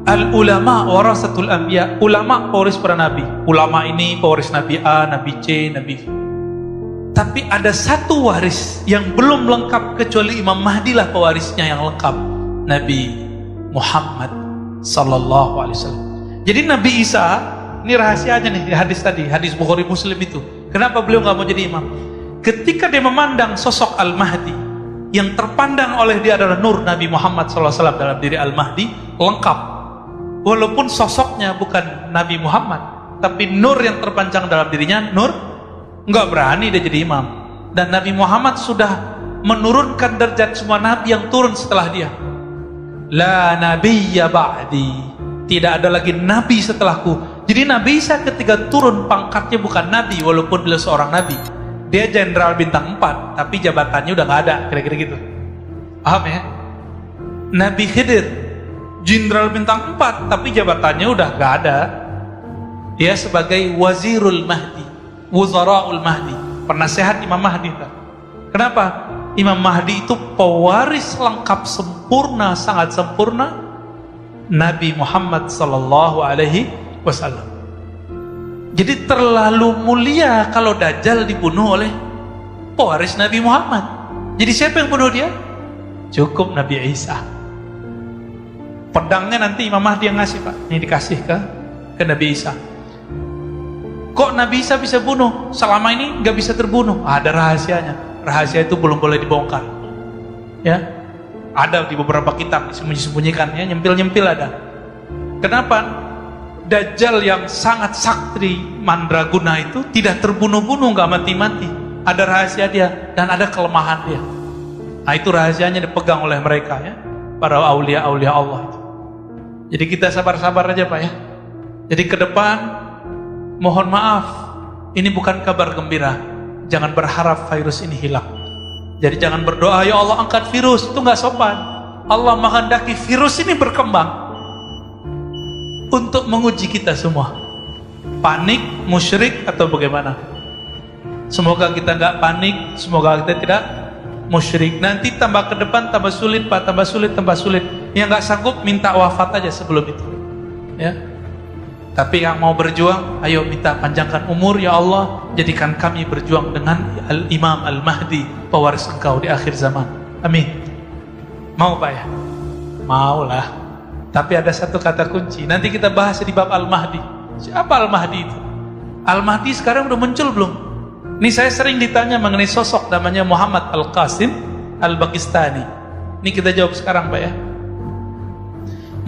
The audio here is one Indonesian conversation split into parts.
Al ulama warasatul anbiya, ulama pewaris para nabi. Ulama ini pewaris Nabi A, Nabi C, Nabi V. Tapi ada satu waris yang belum lengkap kecuali Imam Mahdi lah pewarisnya yang lengkap, Nabi Muhammad sallallahu alaihi wasallam. Jadi Nabi Isa, ini rahasianya nih di hadis tadi, hadis Bukhari Muslim itu. Kenapa beliau nggak mau jadi imam? Ketika dia memandang sosok Al-Mahdi, yang terpandang oleh dia adalah nur Nabi Muhammad sallallahu alaihi wasallam dalam diri Al-Mahdi, lengkap. Walaupun sosoknya bukan Nabi Muhammad, tapi nur yang terpanjang dalam dirinya, nur, nggak berani dia jadi imam. Dan Nabi Muhammad sudah menurunkan derajat semua nabi yang turun setelah dia. La nabiyya ba'di, tidak ada lagi nabi setelahku. Jadi Nabi Isa ketika turun pangkatnya bukan nabi, walaupun beliau seorang nabi. Dia jenderal bintang 4, tapi jabatannya udah nggak ada, kira-kira gitu. Paham ya? Nabi Khidir jenderal bintang 4, tapi jabatannya udah nggak ada. Dia sebagai Wazirul Mahdi, Wuzaraul Mahdi, penasehat Imam Mahdi. Kenapa? Imam Mahdi itu pewaris lengkap sempurna, sangat sempurna Nabi Muhammad sallallahu alaihi wasallam. Jadi terlalu mulia kalau Dajjal dibunuh oleh pewaris Nabi Muhammad. Jadi siapa yang bunuh dia? Cukup Nabi Isa. Pedangnya nanti Imam Mahdi yang ngasih, Pak. Ini dikasih ke Nabi Isa. Kok Nabi Isa bisa bunuh? Selama ini nggak bisa terbunuh. Ada rahasianya. Rahasia itu belum boleh dibongkar. Ya, ada di beberapa kitab disembunyikan, ya, nyempil-nyempil ada. Kenapa? Dajjal yang sangat sakti mandraguna itu tidak terbunuh-bunuh, nggak mati-mati. Ada rahasia dia dan ada kelemahan dia. Nah, itu rahasianya dipegang oleh mereka, ya, para aulia-aulia Allah itu. Jadi kita sabar-sabar aja, Pak, ya. Jadi ke depan mohon maaf, ini bukan kabar gembira. Jangan berharap virus ini hilang. Jadi jangan berdoa, ya Allah angkat virus, itu nggak sopan. Allah menghendaki virus ini berkembang untuk menguji kita semua. Panik, musyrik atau bagaimana? Semoga kita nggak panik, semoga kita tidak musyrik. Nanti tambah ke depan tambah sulit, Pak, tambah sulit, tambah sulit. Yang nggak sanggup minta wafat aja sebelum itu, ya. Tapi yang mau berjuang, ayo minta panjangkan umur ya Allah, jadikan kami berjuang dengan Al-Imam Al-Mahdi, pewaris engkau di akhir zaman. Amin. Mau, Pak, ya? Mau lah. Tapi ada satu kata kunci, nanti kita bahas di bab Al-Mahdi. Siapa Al-Mahdi itu? Al-Mahdi sekarang udah muncul belum? Ini saya sering ditanya mengenai sosok namanya Muhammad Al-Qasim Al-Baqistani. Ini kita jawab sekarang, Pak, ya.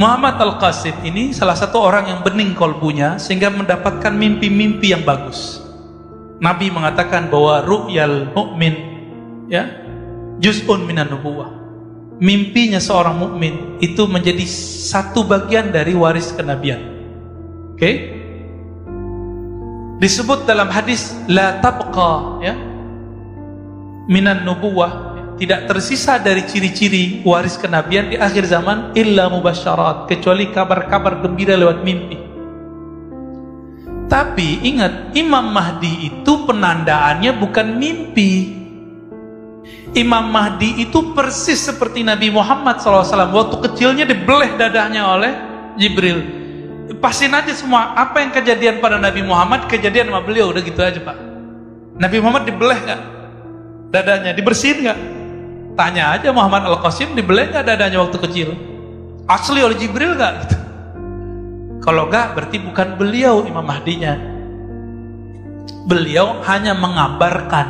Muhammad Al-Qasim ini salah satu orang yang bening kolbunya sehingga mendapatkan mimpi-mimpi yang bagus. Nabi mengatakan bahwa ru'yal mu'min, ya, juz'un minan nubuwah. Mimpinya seorang mukmin itu menjadi satu bagian dari waris kenabian. Oke? Disebut dalam hadis la tabqa, ya, minan nubuwah, tidak tersisa dari ciri-ciri waris kenabian di akhir zaman illa mubasyarat, kecuali kabar-kabar gembira lewat mimpi. Tapi ingat, Imam Mahdi itu penandaannya bukan mimpi. Imam Mahdi itu persis seperti Nabi Muhammad SAW. Waktu kecilnya dibeleh dadanya oleh Jibril. Pastiin aja semua apa yang kejadian pada Nabi Muhammad kejadian sama beliau, udah gitu aja, Pak. Nabi Muhammad dibeleh gak dadanya? Dibersihin gak? Tanya aja Muhammad Al-Qasim, dibeleh gak dadanya waktu kecil? Asli oleh Jibril gak? Gitu. Kalau gak, berarti bukan beliau Imam Mahdinya. Beliau hanya mengabarkan.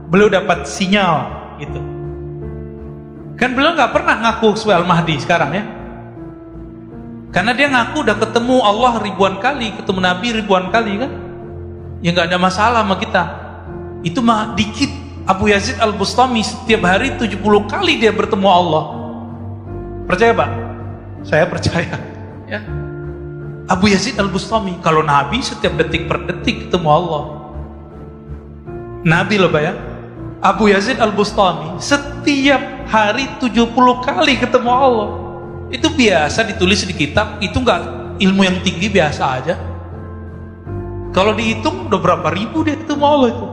Beliau dapat sinyal, gitu. Kan beliau gak pernah ngaku sebagai Al-Mahdi sekarang, ya. Karena dia ngaku udah ketemu Allah ribuan kali, ketemu Nabi ribuan kali, kan. Ya gak ada masalah sama kita. Itu mah dikit. Abu Yazid Al-Bustami setiap hari 70 kali dia bertemu Allah. Percaya, Pak? Saya percaya, ya. Abu Yazid Al-Bustami, kalau Nabi setiap detik per detik ketemu Allah. Nabi loh, Pak, ya. Abu Yazid Al-Bustami setiap hari 70 kali ketemu Allah. Itu biasa ditulis di kitab, itu enggak ilmu yang tinggi, biasa aja. Kalau dihitung udah berapa ribu dia ketemu Allah itu.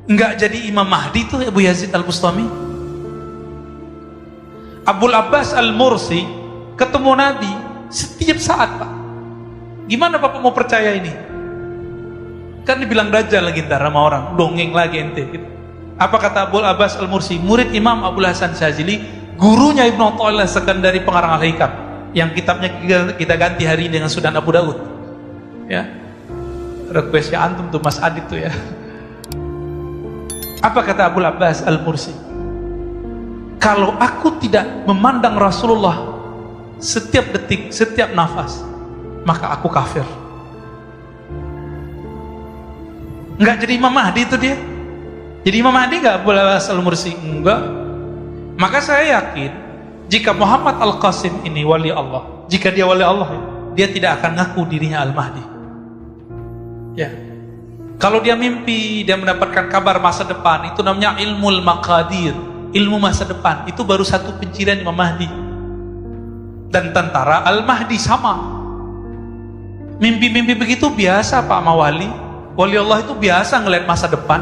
Enggak jadi Imam Mahdi itu Abu Yazid Al-Bustami. Abul Abbas Al-Mursi ketemu Nabi setiap saat, Pak. Gimana Bapak mau percaya ini? Kan dibilang dajjal lagi ntar sama orang, dongeng lagi ente gitu. Apa kata Abul Abbas Al-Mursi, murid Imam Abul Hasan Syazili, gurunya Ibnu Athaillah Sekandari pengarang Al-Hikam, yang kitabnya kita ganti hari ini dengan Sunan Abu Daud. Ya, requestnya antum tuh Mas Adit tuh ya. Apa kata Abul Abbas Al-Mursi? Kalau aku tidak memandang Rasulullah setiap detik, setiap nafas, maka aku kafir. Enggak jadi Imam Mahdi itu dia. Jadi Imam Mahdi enggak Abul Abbas Al-Mursi? Enggak. Maka saya yakin jika Muhammad Al-Qasim ini wali Allah, jika dia wali Allah, dia tidak akan ngaku dirinya Al-Mahdi. Ya. Kalau dia mimpi, dia mendapatkan kabar masa depan, itu namanya ilmul maqadir, ilmu masa depan. Itu baru satu pencirian Imam Mahdi. Dan tentara Al-Mahdi sama. Mimpi-mimpi begitu biasa Pak Mawali. Wali Allah itu biasa ngelihat masa depan.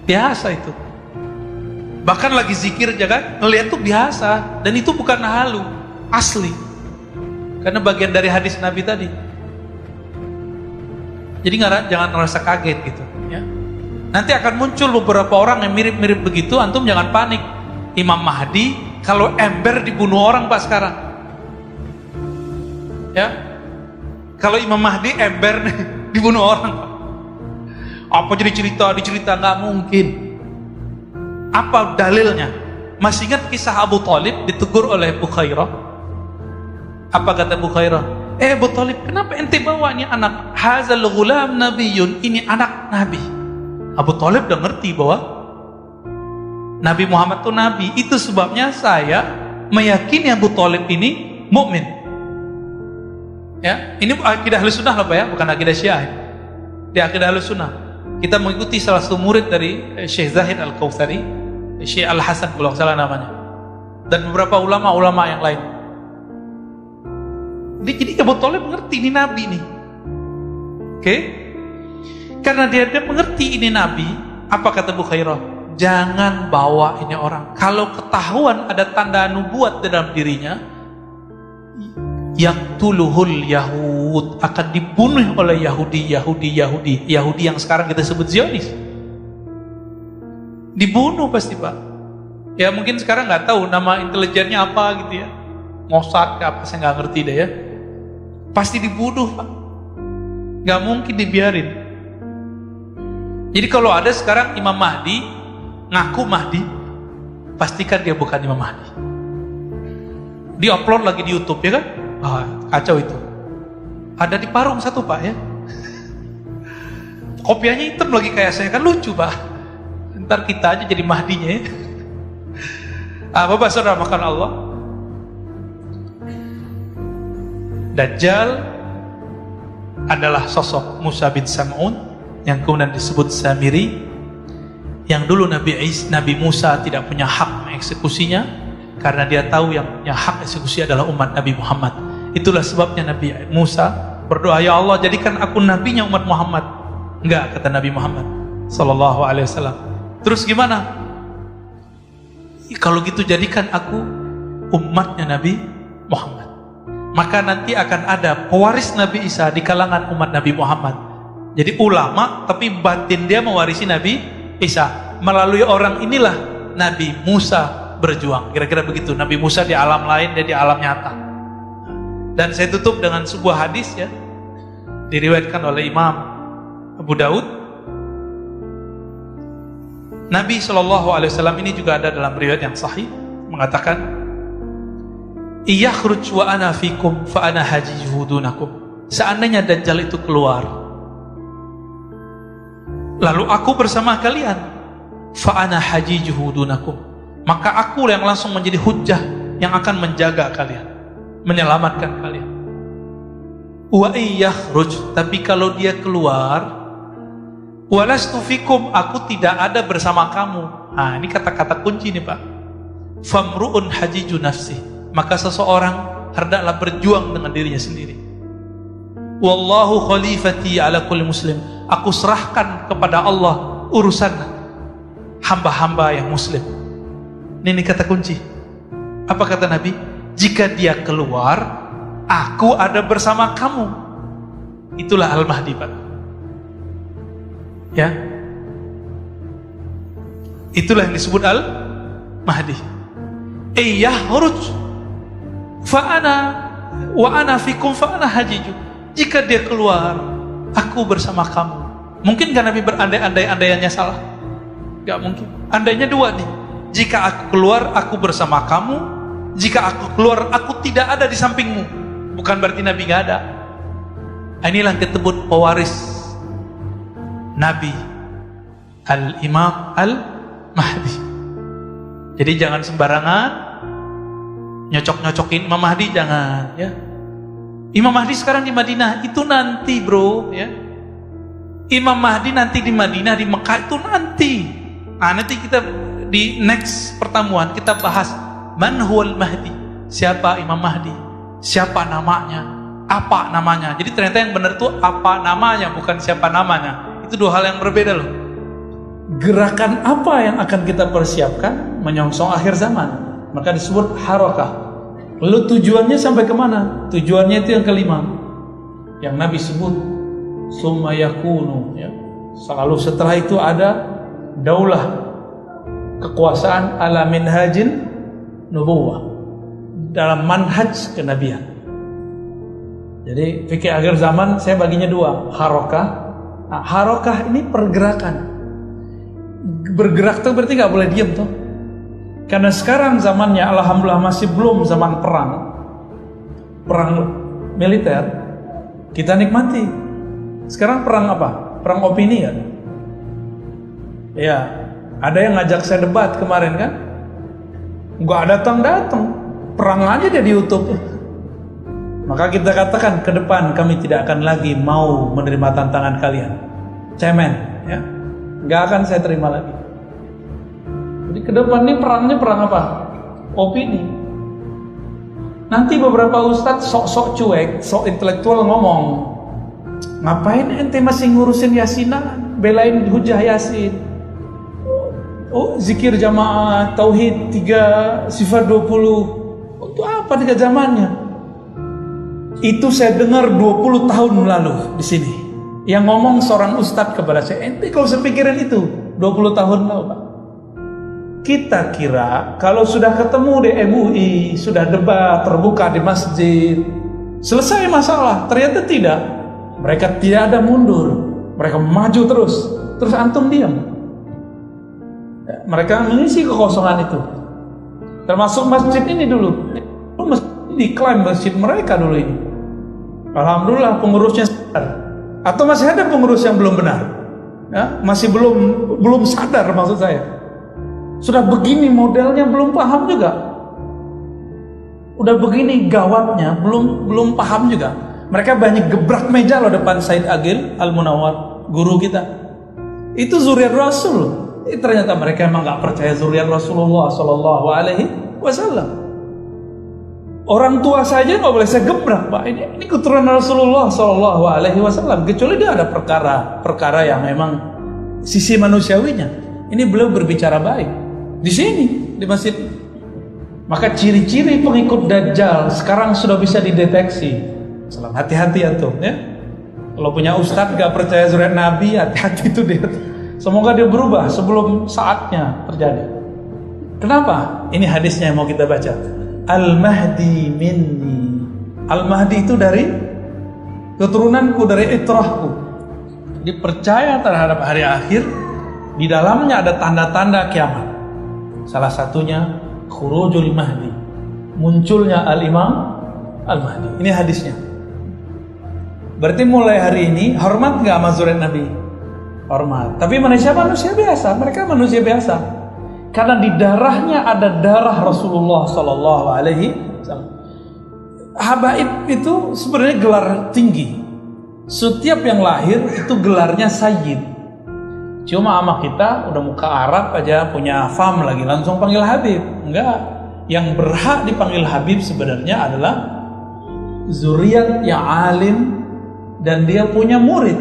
Biasa itu. Bahkan lagi zikir aja kan, ngelihat tuh biasa. Dan itu bukan halu, asli. Karena bagian dari hadis Nabi tadi. Jadi jangan merasa kaget gitu ya. Nanti akan muncul beberapa orang yang mirip-mirip begitu, antum jangan panik. Imam Mahdi kalau ember dibunuh orang Pak sekarang. Ya. Kalau Imam Mahdi ember dibunuh orang, Pak. Apa jadi dicerita nggak mungkin. Apa dalilnya? Masih ingat kisah Abu Thalib ditegur oleh Bukhairah? Apa kata Bukhairah? Abu Thalib, kenapa ente bawa ini anak? Hazal ghulam nabiyun, ini anak Nabi. Abu Thalib udah ngerti bahwa Nabi Muhammad itu Nabi. Itu sebabnya saya meyakini Abu Thalib ini mukmin. Ya, ini akidah Ahlussunnah loh Pak ya, bukan akidah Syiah. Di akidah Ahlussunnah kita mengikuti salah satu murid dari Syekh Zahid Al-Kautsari, Syekh Al-Hasan kalau salah namanya, dan beberapa ulama-ulama yang lain. Jadi Abu Thalib mengerti ini Nabi nih. Oke? Karena dia mengerti ini Nabi, apa kata Bukhairah? Jangan bawa ini orang. Kalau ketahuan ada tanda nubuat dalam dirinya, yaqtuluhul Yahud, akan dibunuh oleh Yahudi yang sekarang kita sebut Zionis. Dibunuh pasti Pak. Ya mungkin sekarang nggak tahu nama intelijennya apa gitu ya, Mossad apa saya nggak ngerti deh ya. Pasti dibunuh Pak, nggak mungkin dibiarin. Jadi kalau ada sekarang Imam Mahdi ngaku Mahdi, pastikan dia bukan Imam Mahdi. Di-upload lagi di YouTube ya kan? Kacau itu. Ada di Parung satu Pak ya. Kopiahnya hitam lagi kayak saya, kan lucu Pak. Ntar kita aja jadi Mahdinya ya. Bapak saudara makan Allah. Dajjal adalah sosok Musa bin Sam'un yang kemudian disebut Samiri, yang dulu Nabi Musa tidak punya hak mengeksekusinya karena dia tahu yang punya hak eksekusi adalah umat Nabi Muhammad. Itulah sebabnya Nabi Musa berdoa, ya Allah jadikan aku nabinya umat Muhammad. Enggak, kata Nabi Muhammad sallallahu alaihi wasallam. Terus gimana? Kalau gitu jadikan aku umatnya Nabi Muhammad. Maka nanti akan ada pewaris Nabi Isa di kalangan umat Nabi Muhammad. Jadi ulama tapi batin dia mewarisi Nabi Isa. Melalui orang inilah Nabi Musa berjuang. Kira-kira begitu. Nabi Musa di alam lain, dia di alam nyata. Dan saya tutup dengan sebuah hadis ya, diriwayatkan oleh Imam Abu Daud. Nabi SAW ini juga ada dalam riwayat yang sahih mengatakan, iyakhruj wa ana fikum fa ana hajijuhu dunakum. Seandainya Dajjal itu keluar, lalu aku bersama kalian, fa ana hajijuhu dunakum, maka aku yang langsung menjadi hujjah yang akan menjaga kalian, menyelamatkan kalian. Wa iyakhruj, tapi kalau dia keluar, walastu fikum, aku tidak ada bersama kamu. Nah, ini kata-kata kunci nih Pak. Famru'un hajiju nafsi, maka seseorang hendaklah berjuang dengan dirinya sendiri. Wallahu khalifati ala kulli muslim, aku serahkan kepada Allah urusan hamba-hamba yang muslim. Ini kata kunci. Apa kata Nabi? jika dia keluar, aku ada bersama kamu. Itulah Al-Mahdi, Pak. Ya. Itulah yang disebut Al-Mahdi. Yahruj fa'ana wa ana fikum fa'ana hajiju. Jika dia keluar, aku bersama kamu. Mungkin kan Nabi berandai-andai-andaiannya salah? Gak mungkin. Andainya dua nih. Jika aku keluar, aku bersama kamu. Jika aku keluar, aku tidak ada di sampingmu. Bukan berarti Nabi gak ada. Inilah yang disebut pewaris Nabi, Al-Imam Al-Mahdi. Jadi jangan sembarangan nyocok-nyocokin Imam Mahdi, jangan ya. Imam Mahdi sekarang di Madinah, itu nanti bro ya. Imam Mahdi nanti di Madinah, di Mekah itu nanti. Nah, nanti kita di next pertemuan kita bahas man huwal Mahdi. Siapa Imam Mahdi? Siapa namanya? Apa namanya? Jadi ternyata yang benar itu apa namanya, bukan siapa namanya. Itu dua hal yang berbeda loh. Gerakan apa yang akan kita persiapkan menyongsong akhir zaman? Maka disebut harakah. Lalu tujuannya sampai kemana? Tujuannya itu yang kelima, yang Nabi sebut summa yakunu ya. Selalu setelah itu ada daulah, kekuasaan ala minhajin nubuwah, dalam manhaj kenabian. Jadi fikih akhir zaman saya baginya dua, harakah. Nah, harakah ini pergerakan. Bergerak tuh berarti nggak boleh diam tuh. Karena sekarang zamannya alhamdulillah masih belum zaman perang militer. Kita nikmati. Sekarang perang apa? Perang opini kan? Ya, ada yang ngajak saya debat kemarin kan? Nggak datang, perang aja dia di YouTube. Maka kita katakan ke depan kami tidak akan lagi mau menerima tantangan kalian. Cemen, ya, nggak akan saya terima lagi. Jadi ke depan ini perangnya perang apa? Opini. Nanti beberapa ustadz sok-sok cuek, sok intelektual ngomong, ngapain ente masih ngurusin yasinan, belain hujah yasin? Oh, zikir jamaah, tauhid 3, sifat 20. Itu apa 3 zamannya? Itu saya dengar 20 tahun lalu di sini. Yang ngomong seorang ustadz kepada saya, ente kalau saya pikirin itu 20 tahun lalu, Pak. Kita kira kalau sudah ketemu di MUI, sudah debat terbuka di masjid, selesai masalah. Ternyata tidak. Mereka tidak ada mundur, mereka maju terus antum diam. Mereka mengisi kekosongan itu. Termasuk masjid ini dulu. Masjid diklaim masjid mereka dulu ini. Alhamdulillah pengurusnya sadar. Atau masih ada pengurus yang belum benar, ya, masih belum sadar maksud saya. Sudah begini modelnya belum paham juga. Udah begini gawatnya belum paham juga. Mereka banyak gebrak meja loh depan Said Agil Al-Munawwar, guru kita. Itu zuriat Rasul. Ternyata mereka emang nggak percaya zuriat Rasulullah Sallallahu Alaihi Wasallam. Orang tua saja nggak boleh saya gebrak, Pak. Ini keturunan Rasulullah Sallallahu Alaihi Wasallam. Kecuali dia ada perkara yang memang sisi manusiawinya. Ini beliau berbicara baik di sini di masjid. Maka ciri-ciri pengikut Dajjal sekarang sudah bisa dideteksi. Salam, hati-hati antum ya. Kalau punya ustadz gak percaya zuriat Nabi, hati-hati itu dia. Semoga dia berubah sebelum saatnya terjadi. Kenapa? Ini hadisnya yang mau kita baca. Al-Mahdi minni. Al-Mahdi itu dari keturunanku, dari itrahku. Dipercaya terhadap hari akhir. Di dalamnya ada tanda-tanda kiamat. Salah satunya khurujul Mahdi, munculnya Al-Imam Al-Mahdi. Ini hadisnya. Berarti mulai hari ini hormat gak sama zuriat Nabi? Hormat. Tapi manusia biasa, mereka manusia biasa. Karena di darahnya ada darah Rasulullah Sallallahu Alaihi Wasallam. Habaib itu sebenarnya gelar tinggi. Setiap yang lahir itu gelarnya Sayyid. Cuma ama kita udah muka Arab aja, punya fam lagi langsung panggil Habib. Enggak. Yang berhak dipanggil Habib sebenarnya adalah zuriat yang alim dan dia punya murid.